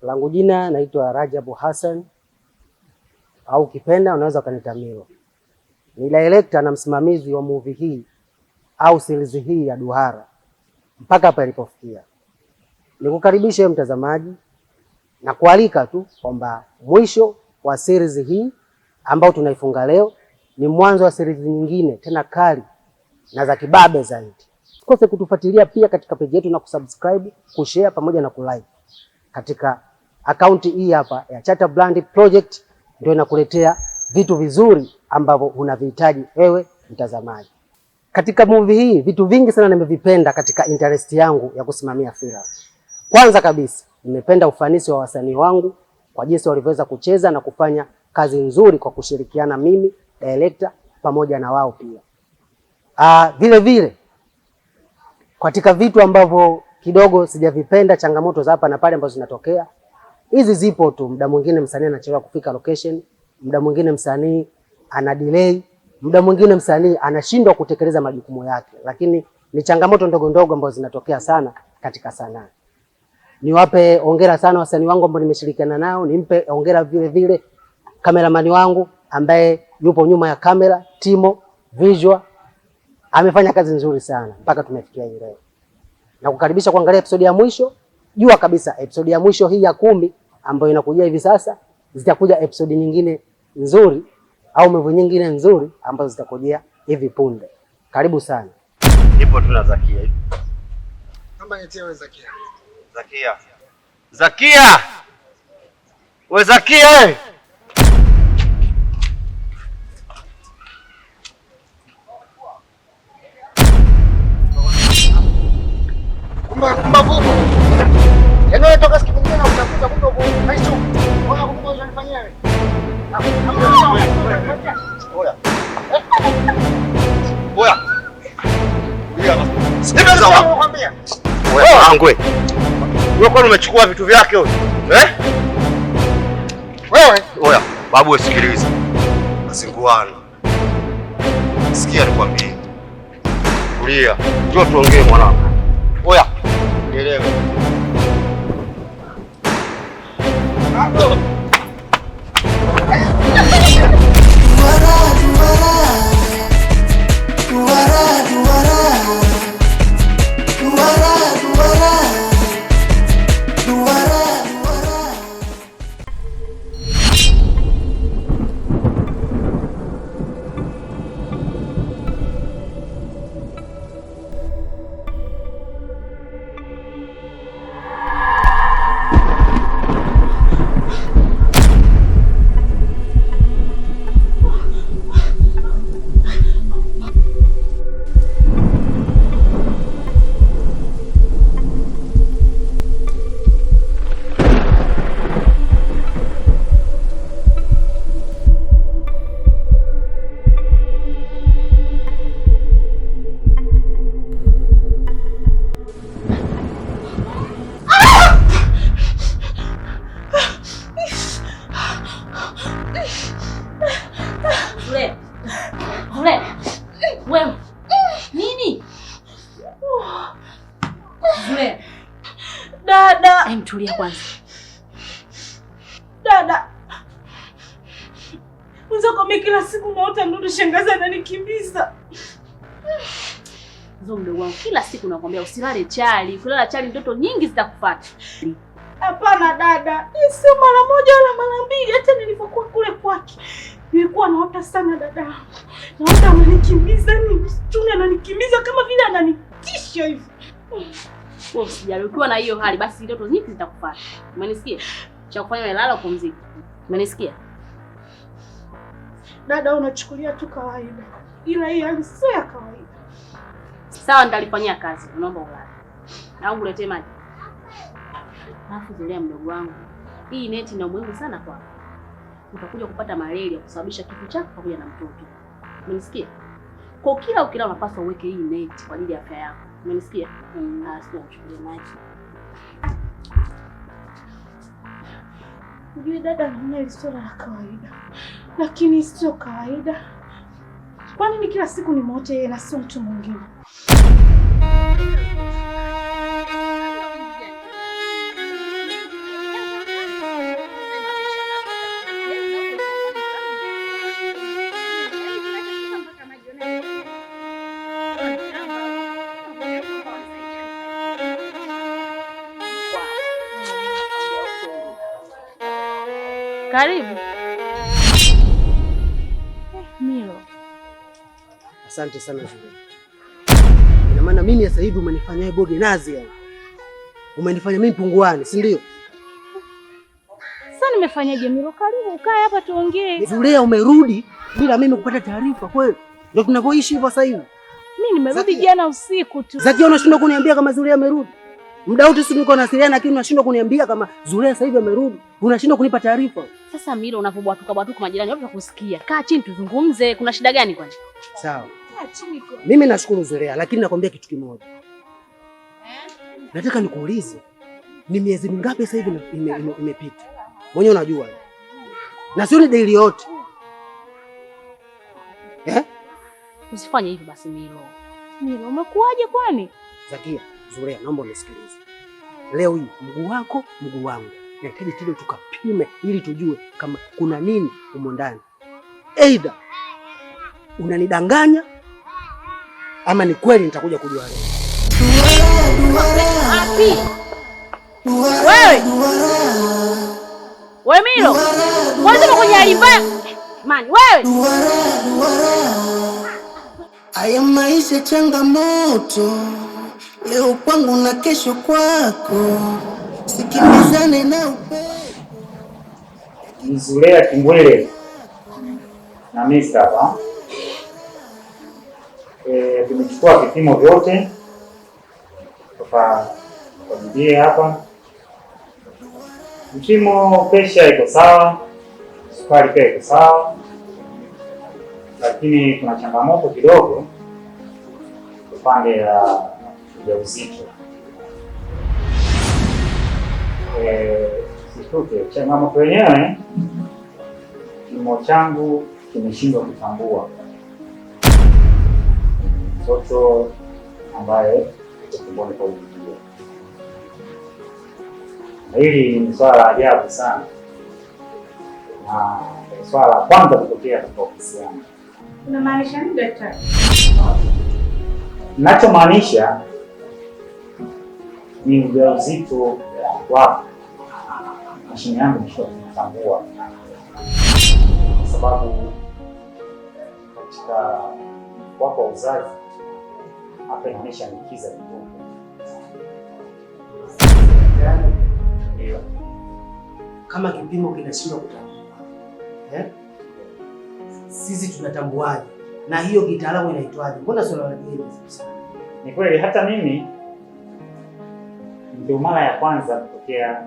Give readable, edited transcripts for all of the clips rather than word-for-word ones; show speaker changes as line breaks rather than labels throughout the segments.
Langu jina naitwa Rajabu Hassan au ukipenda unaweza ukaniita Milo. Ni director na msimamizi wa movie hii au series hii ya Duhara mpaka hapa ilipofikia. Nikukaribishe mtazamaji na kualika tu kwamba mwisho wa series hii ambao tunaifunga leo ni mwanzo wa series nyingine tena kali na za kibabe zaidi. Usikose kutufuatilia pia katika page yetu na kusubscribe, kushare pamoja na kulike. Katika akaunti hii hapa ya Chata Brand Project ndio inakuletea vitu vizuri ambavyo unavihitaji wewe mtazamaji. Katika movie hii vitu vingi sana nimevipenda katika interest yangu ya kusimamia filamu. Kwanza kabisa nimependa ufanisi wa wasanii wangu kwa jinsi walivyoweza kucheza na kufanya kazi nzuri kwa kushirikiana mimi, director pamoja na wao pia. Vile vile katika vitu ambavyo kidogo sijavipenda, changamoto za hapa na pale ambazo zinatokea. Hizi zipo tu, muda mwingine msanii anachelewa kufika location, muda mwingine msanii ana delay, muda mwingine msanii anashindwa kutekeleza majukumu yake, lakini ni changamoto ndogo ndogo ambazo zinatokea sana katika sanaa. Niwape hongera sana wasanii wangu ambao nimeshirikiana nao, nimpe hongera vile vile kameramani wangu ambaye yupo nyuma ya kamera, Timo Visual. Amefanya kazi nzuri sana mpaka tumefikia hii leo. Na kukaribisha kuangalia episode ya mwisho. Jua kabisa episode ya mwisho hii ya 10 ambayo inakuja hivi sasa, zitakuja episode nyingine nzuri au movie nyingine nzuri ambazo zitakujia hivi punde. Karibu sana.
Nipo tu na Zakia hivi.
Kama nitie wewe Zakia.
Zakia! Wewe Zakia wewe!
Kumbavu. Yaani toka siku nyingine unakuja kumbe haisho. Mbona kumbe unanifanyia wewe? Oya.
Oya.
Sasa nakwambia.
Wewe angwe. Wewe kwani umechukua vitu vyake wewe?
Wewe?
Oya, babu usikilize. Masinguano. Sikia nikwambie. Kulia. Njoo tuongee mwanangu. Oya. Nielewe.
Wewe. Nini? Zule.
Dada.
Tulia kwanza.
Dada. Mzoko mimi kila siku naota mtoto shangazi ananikimbiza.
Zo mdogo wangu, kila siku nakwambia usilale chali. Kulala chali mtoto nyingi zitakufuata.
Hapana dada. Sio mara moja wala mara mbili, hata nilipokuwa kule kwake. Nilikuwa naota sana dada. Naota ananikimbiza, msituni ananikimbiza kama vile ananitisha hivi.
Wewe usijali, ukiwa na hiyo hali basi ndoto nyingi zitakufuata. Umenisikia? Cha kufanya wewe lala upumzike. Umenisikia?
Dada unachukulia tu kawaida. Ila hii hali sio ya kawaida.
Sawa, nitalifanyia kazi. Naomba ulale. Au uletee maji. Alafu Zulea mdogo wangu, hii neti ina muhimu sana kwako. Utakuja kupata malaria kusababisha kifo chako pamoja na mtoto. Umenisikia? Kwa kila ukila unapaswa uweke hii neti kwa ajili ya afya yako. Umenisikia? Sio uchukulie maji.
Ujue dada, naona hili sio la kawaida. Lakini sio kawaida. Kwa nini kila siku ni moja yeye na sio mtu mwingine?
Karibu.
Milo.
Asante sana Zuleha. Ina maana mimi sasa hivi umenifanya wewe boge nazi yani. Umenifanya mimi punguani, si ndio?
Sasa nimefanyaje Milo? Karibu ukae hapa tuongee.
Zuleha, umerudi bila mimi kupata taarifa kweli? Ndio tunavyoishi hivyo sasa hivi.
Mimi nimerudi jana usiku tu.
Zakia, unashindwa kuniambia kama Zuleha amerudi? Muda wote sisi niko nasiliana, lakini unashindwa kuniambia kama Zuleha sasa hivi amerudi. Unashindwa kunipa taarifa.
Sasa Milo, unapobwatuka majirani wote watakusikia. Kaa chini tuzungumze, kuna shida gani kwani?
Sawa.
Kaa chini tu.
Mimi nashukuru Zuleha, lakini nakwambia kitu kimoja. Nataka nikuulize, ni miezi mingapi sasa hivi imepita? Mwenyewe unajua. Na sio ni daily yote.
Usifanye hivi basi Milo.
Milo, umekuaje kwani?
Zakia, Zuleha, naomba unisikilize. Leo hii mguu wako, mguu wangu. Nahitaji tuje tukapime ili tujue kama kuna nini humo ndani. Aidha unanidanganya ama ni kweli nitakuja kujua leo.
Wewe Milo. Kwanza kwenye alimba. Man, wewe.
Haya maisha changamoto, leo kwangu na kesho kwako, sikilizane na upepo.
Zuleha Kingwele na mimi hapa. Tumechukua vipimo vyote kwa familia hapa. Mpimo presha iko sawa, sukari pia iko sawa, lakini kuna changamoto kidogo upande ya ujauzito. Sikuke changamoto yenyewe, kimo changu kimeshindwa kutambua mtoto ambaye yuko tumboni kwa wiki. Hili ni swala la ajabu sana, na swala la kwanza kutokea katika ofisi yangu.
Unamaanisha nini daktari?
Ninachomaanisha ni ujauzito wako. Mashine yangu imeshindwa kutambua kwa sababu katika wako wa uzazi hapa inaonyesha nikiza kidogo. Ndio.
Kama kipimo kinashindwa kutambua, sisi tunatambuaje? Na hiyo kitaalamu inaitwaje? Mbona swala la dini sana?
Ni kweli hata mimi ndio mara ya kwanza kutokea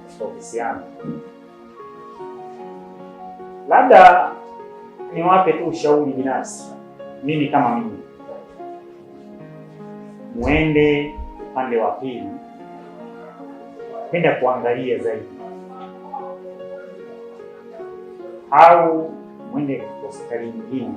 katika ofisi yangu. Labda niwape tu ushauri binafsi. Mimi kama mimi, muende upande wa pili, kwenda kuangalia zaidi, au mwende hospitali nyingine,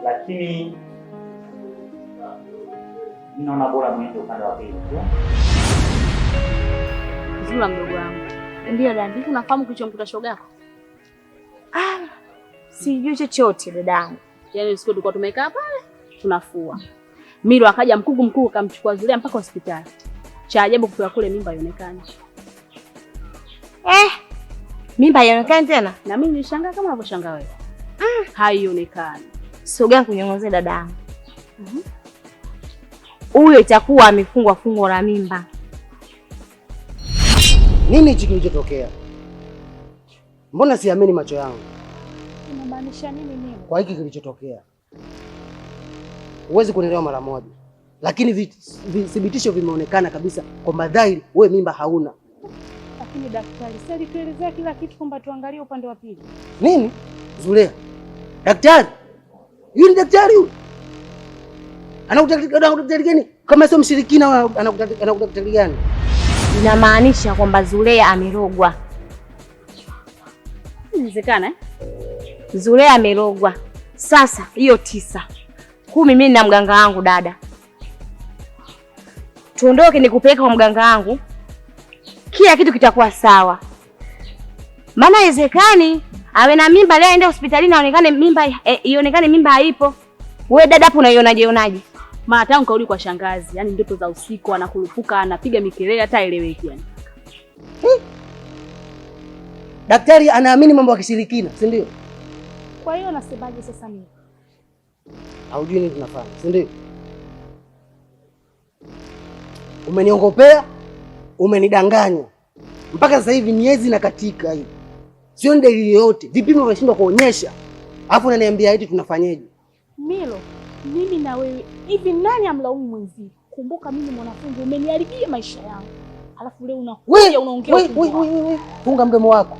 lakini ninaona bora mwende upande wa pili tu.
Zula mdogo wangu. Ndio dada, unafahamu kilichomkuta shoga yako?
Sijui chochote dadangu.
Yaani usiku tulikuwa tumekaa pale tunafua. Milo akaja mkuu akamchukua Zuleha mpaka hospitali. Cha ajabu kufika kule mimba haionekani.
Mimba haionekani tena?
Na mimi nilishangaa kama unavyoshangaa wewe. Haionekani.
Sogea kunyongozea dadangu. Huyo itakuwa amefungwa fungo la mimba.
Nini hichi kilichotokea? Mbona siamini macho yangu?
Unamaanisha nini mimi?
Kwa hiki kilichotokea. Huwezi kunielewa mara moja. Lakini vithibitisho vimeonekana kabisa kwamba dhahiri wewe mimba hauna.
Lakini daktari, sasa alituelezea kila kitu kwamba tuangalie upande wa pili.
Nini? Zuleha. Daktari? Yule daktari yule. Anakutafuta gani? Kama sio mshirikina anakutafuta gani?
Inamaanisha kwamba Zuleha amerogwa.
Inawezekana
Zuleha amerogwa. Sasa hiyo 9. 10 mimi na mganga wangu dada. Tuondoke nikupeleka kwa mganga wangu. Kila kitu kitakuwa sawa. Maana haiwezekani awe na mimba leo aende hospitalini aonekane mimba ionekane mimba haipo. Wewe dada hapo unaionaje?
Mara tangu kauli kwa shangazi, yani ndoto za usiku anakurupuka anapiga mikelele hata eleweki yani.
Daktari anaamini mambo ya kishirikina, si ndio?
Kwa hiyo nasemaje sasa mimi?
Haujui nini tunafanya, si ndio? Umeniongopea, umenidanganya. Mpaka sasa hivi miezi na katika hii. Sio dalili yoyote. Vipimo vimeshindwa kuonyesha. Alafu unaniambia eti tunafanyaje?
Milo, mimi na wewe, hivi nani amlaumu mwenzi? Kumbuka mimi mwanafunzi, umeniharibia maisha yangu. Alafu leo unakuja unaongea.
Wewe, funga mdomo wako.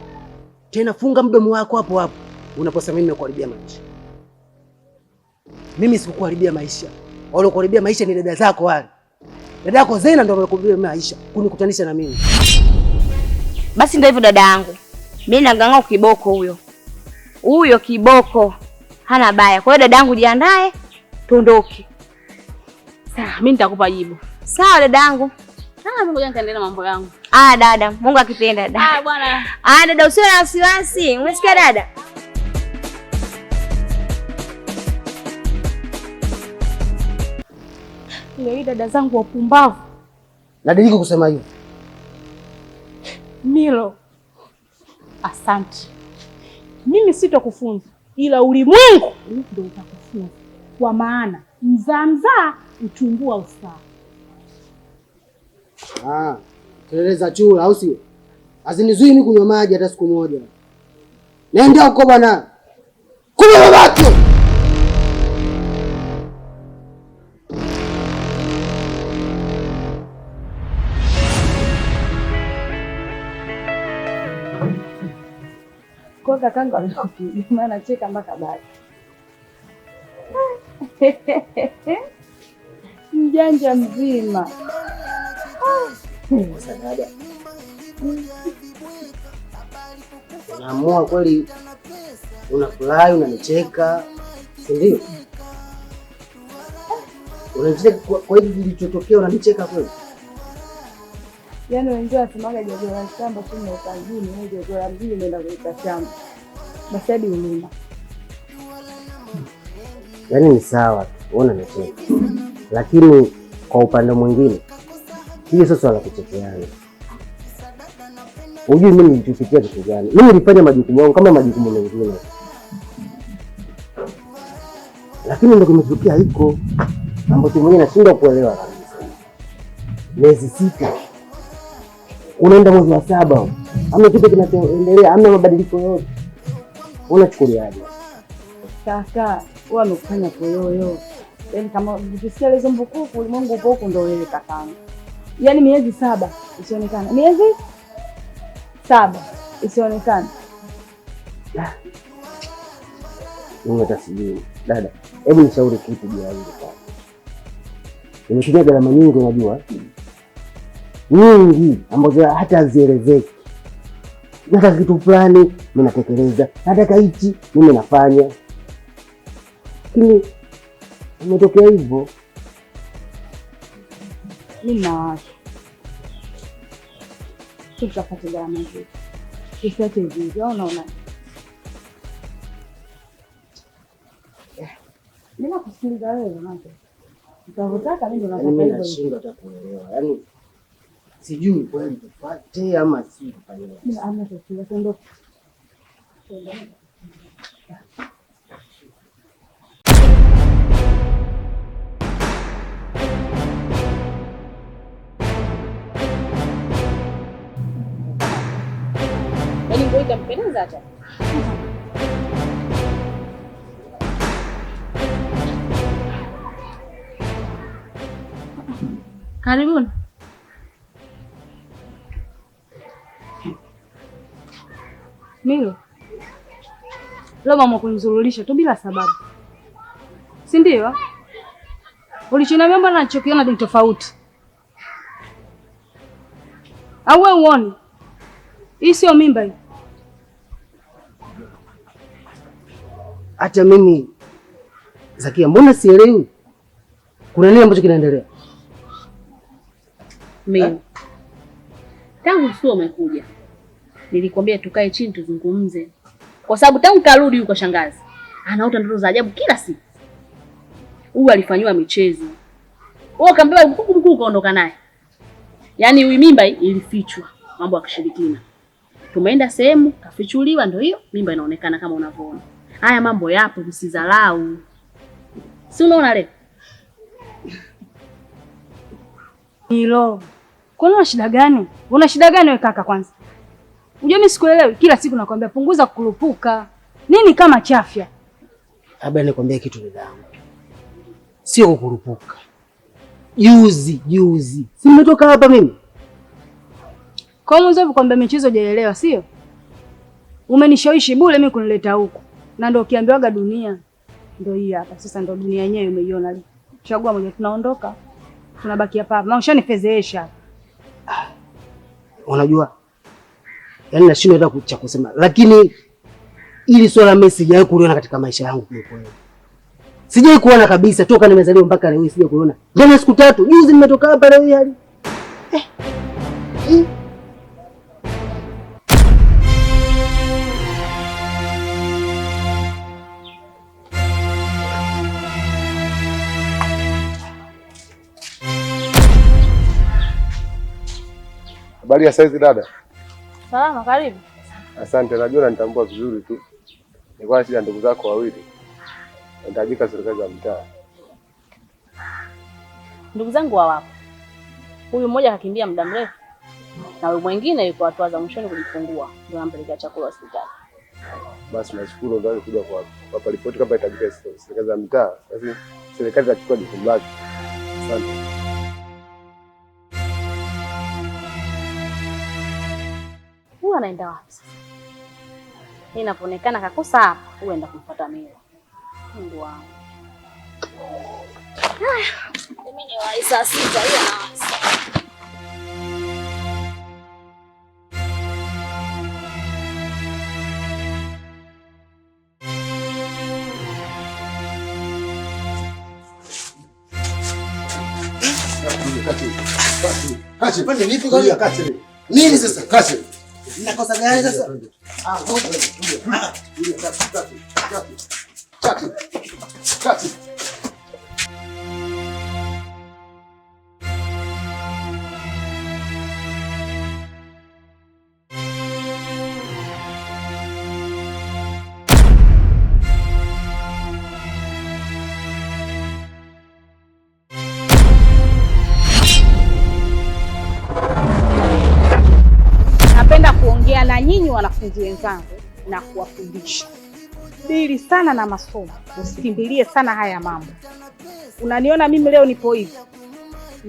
Tena funga mdomo wako hapo hapo. Unaposema mimi nimekuharibia maisha. Mimi sikukuharibia maisha. Wale kuharibia maisha ni dada zako wale. Dada yako Zena ndio amekuharibia maisha, kunikutanisha na mimi.
Basi ndio hivyo dada yangu. Mimi naganga kiboko huyo. Huyo kiboko hana baya. Kwa hiyo dada yangu jiandae, tuondoke.
Sawa, mimi nitakupa jibu.
Sawa dada yangu.
Sawa, mimi ngoja nikaendelea mambo yangu.
Dada, Mungu akipenda dada.
Bwana.
Dada usiwe na wasiwasi. Umesikia dada?
Leo dada zangu wapumbavu.
Nadilika kusema hivyo.
Milo, asante. Mimi sitakufunza, ila ulimwengu ndio utakufunza. Kwa maana mzaa utumbua usaa.
Teleza chura au sio? Asinizui mimi kunywa maji hata siku moja. Nenda huko bwana. Kunywa babako.
Kwa kakangu alikupiga, maana cheka mpaka bado. Mjanja mzima.
Unaamua kweli, unafurahi, unanicheka, si ndio? Unanicheka kwa hiyo kilichotokea, unanicheka kweli?
Yaani wengine wasemaga jogo la shamba tu na ukazini, wewe jogo la mjini unaenda kuita shamba. Basi hadi ulima.
Yaani ni sawa tu, unaona nacheka. Lakini kwa upande mwingine, hiyo sio swala kuchekeana. Unajua mimi nilichofikia kitu gani? Mimi nilifanya majukumu yangu kama majukumu mengine. Lakini ndio kimetokea hiko ambacho mwenyewe nashindwa kuelewa kabisa. Miezi 6. Unaenda mwezi wa 7. Hamna kitu kinachoendelea, hamna mabadiliko yote. Unachukuliaje?
Kaka, wewe umefanya poyoyo. Yaani kama ukisikia hizo mbukuku ulimwengu upo huko ndio wewe kakangu. Yaani miezi 7 isionekana. Miezi 7 isionekana.
Mimi nitasijui. Dada, hebu nishauri kitu juu ya hili sana. Nimetumia gharama nyingi unajua? Nyingi ambazo hata hazielezeki. Nataka kitu fulani mimi natekeleza. Nataka hichi mimi nafanya. Lakini imetokea hivyo.
Mimi nawasha. Tutapata gharama hizo. Kisiate hivi, unaona? Mimi nakusikiliza wewe mwanangu. Utavutaka mimi ndo nataka hivyo.
Mimi nashindwa hata kuelewa. Yaani sijui kweli tupate ama si tufanye.
Mimi amna tatizo, tuondoke.
Yaani ngoja itampendeza hata. Karibuni.
Milo, leo mama kunizululisha tu bila sababu, si ndio? Ulichoniambia mbona nachokiona ni tofauti? Au wewe uone hii sio mimba hii?
Acha mimi Zakia, mbona sielewi? Kuna nini ambacho kinaendelea?
Mimi tangu sio umekuja nilikwambia tukae chini tuzungumze, kwa sababu tangu karudi yuko shangazi anaota ndoto za ajabu kila siku. Huyu alifanywa michezo, wewe kaambia mkuu kaondoka naye. Yaani huyu mimba ilifichwa, mambo ya kishirikina. Tumeenda sehemu kafichuliwa, ndio hiyo mimba inaonekana kama unavyoona. Haya mambo yapo, msidharau. Si unaona leo?
Hilo. Kuna shida gani? Una shida gani wewe kaka kwanza? Unajua mimi sikuelewi, kila siku nakwambia punguza kukurupuka. Nini kama chafya?
Labda nikwambie kitu dadangu. Sio kukurupuka. Juzi. Si nimetoka hapa mimi.
Kwa mwanzo hapo kwamba michezo hujaelewa, sio? Umenishawishi bure mimi kunileta huku. Na ndio ukiambiwaga dunia ndio hii hapa. Sasa ndio dunia yenyewe umeiona. Chagua moja, tunaondoka. Tunabaki hapa. Na ushanifezeesha.
Unajua? Yaani nashindwa hata cha kusema. Lakini ili swala mimi sijawahi kuliona katika maisha yangu kwa kweli. Sijawahi kuona kabisa toka nimezaliwa mpaka leo sijawahi kuona. Jana siku 3, juzi nimetoka hapa leo hali.
Habari ya saizi dada?
Salama, karibu.
Asante, najua unanitambua vizuri tu. Nilikuwa na ndugu zako wawili. Nahitajika serikali ya mtaa.
Ndugu zangu wapo. Huyu mmoja kakimbia muda mrefu. Na huyu mwingine yuko hatua za mwishoni kujifungua. Ndio nampelekea chakula hospitali.
Basi nashukuru ndio alikuja kwa ripoti kama itajika serikali ya mtaa. Basi serikali itachukua jukumu lake. Asante.
Huyu anaenda wapi sasa? Inapoonekana kakosa hapa, huenda kumfuata mimi. Mungu wangu. Mimi ni wa saa 6 hiyo na
Kachi, pande vipi kwa kachi? Nini sasa? Kachi. Ninakosa gani sasa? Kachi.
Kuongea na nyinyi wanafunzi wenzangu na kuwafundisha. Dili sana na masomo, usikimbilie sana haya mambo. Unaniona mimi leo nipo hivi.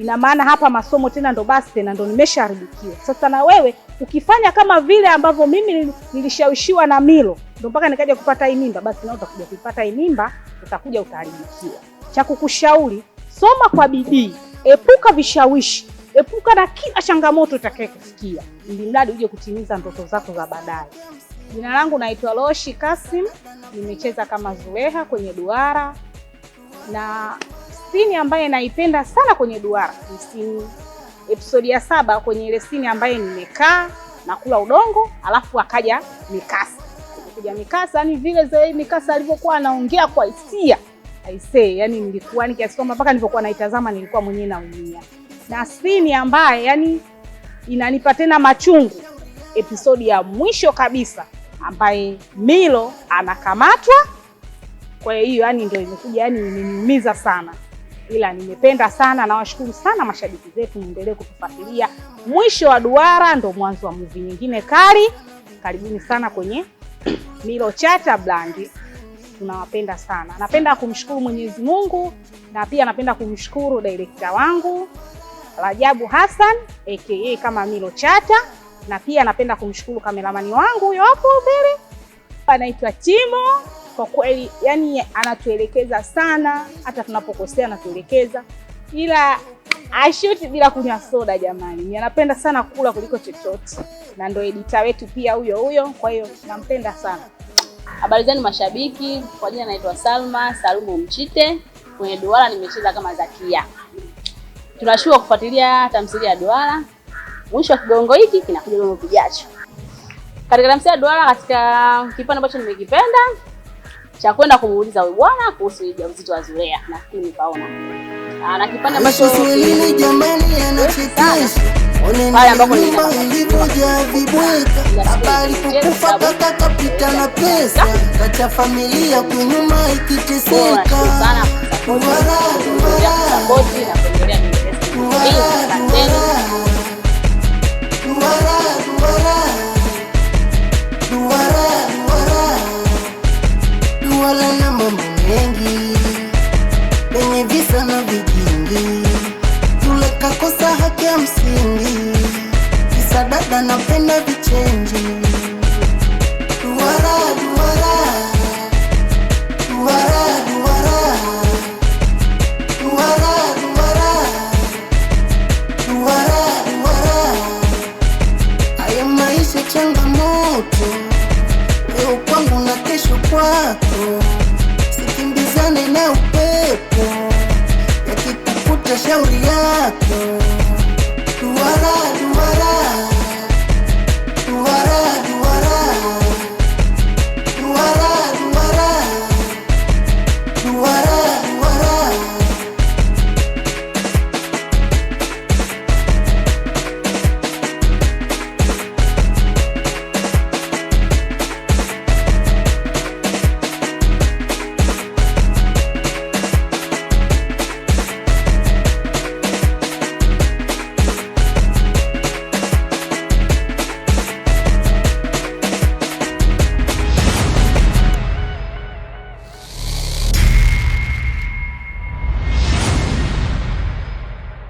Ina maana hapa masomo tena ndo basi tena ndo nimeshaharibikiwa. Sasa na wewe ukifanya kama vile ambavyo mimi nilishawishiwa na Milo, ndo mpaka nikaja kupata hii mimba, basi na utakuja kupata hii mimba, utakuja utaharibikiwa. Cha kukushauri, soma kwa bidii, epuka vishawishi. Epuka na kila changamoto utakayokufikia ili mradi uje kutimiza ndoto zako za baadaye. Jina langu naitwa Roshi Kasim, nimecheza kama Zuleha kwenye duara, na scene ambaye naipenda sana kwenye duara ni scene episode ya 7 kwenye ile scene ambaye nimekaa na kula udongo alafu akaja Mikasa. Kuja Mikasa ni vile zile Mikasa alivyokuwa anaongea kwa hisia. Aisee, yani nilikuwa nikiasoma mpaka nilipokuwa naitazama nilikuwa mwenyewe naumia. Na scene ambaye yani inanipa tena machungu episodi ya mwisho kabisa ambaye Milo anakamatwa. Kwa hiyo yani ndio imekuja yani imeniumiza sana. Ila nimependa sana na washukuru sana mashabiki zetu, muendelee kutufuatilia. Mwisho wa duara ndo mwanzo wa movie nyingine kali. Karibuni sana kwenye Milo Chata Blandi. Tunawapenda sana. Napenda kumshukuru Mwenyezi Mungu na pia napenda kumshukuru director wangu Rajabu Hassan aka kama Milo Chata, na pia napenda kumshukuru kameramani wangu huyo hapo mbele anaitwa Timo. Kwa kweli yani anatuelekeza sana, hata tunapokosea anatuelekeza, ila ashuti bila kunywa soda jamani. Anapenda sana kula kuliko chochote, na ndio editor wetu pia huyo. Kwa hiyo nampenda sana.
Habari zenu mashabiki, kwa jina naitwa Salma Salumu Mchite. Kwenye duara nimecheza kama Zakia. Tunashukuru kufuatilia tamthilia ya duara. Mwisho wa kigongo hiki kinakuja kigongo kijacho. Katika tamthilia ya duara, katika kipande ambacho nimekipenda cha kwenda kumuuliza huyu bwana kuhusu ujauzito wa Zulea, nafikiri nikaona. Na kipande ambacho
jamani anachekesha
pale ambapo nina
ilivyoja vibweka, habari kukufa kaka kapita na pesa, kacha familia kunyuma ikiteseka. Duara na mambo mengi penye visa na vijingi, yule kakosa haki ya msingi, kisa dada napenda vichenji. Duara duara duara duara duara duara duara duara. Haya maisha changamoto, leo kwangu na kesho kwako, sikimbizane na upepo, yakikukuta shauri yako. Duara duara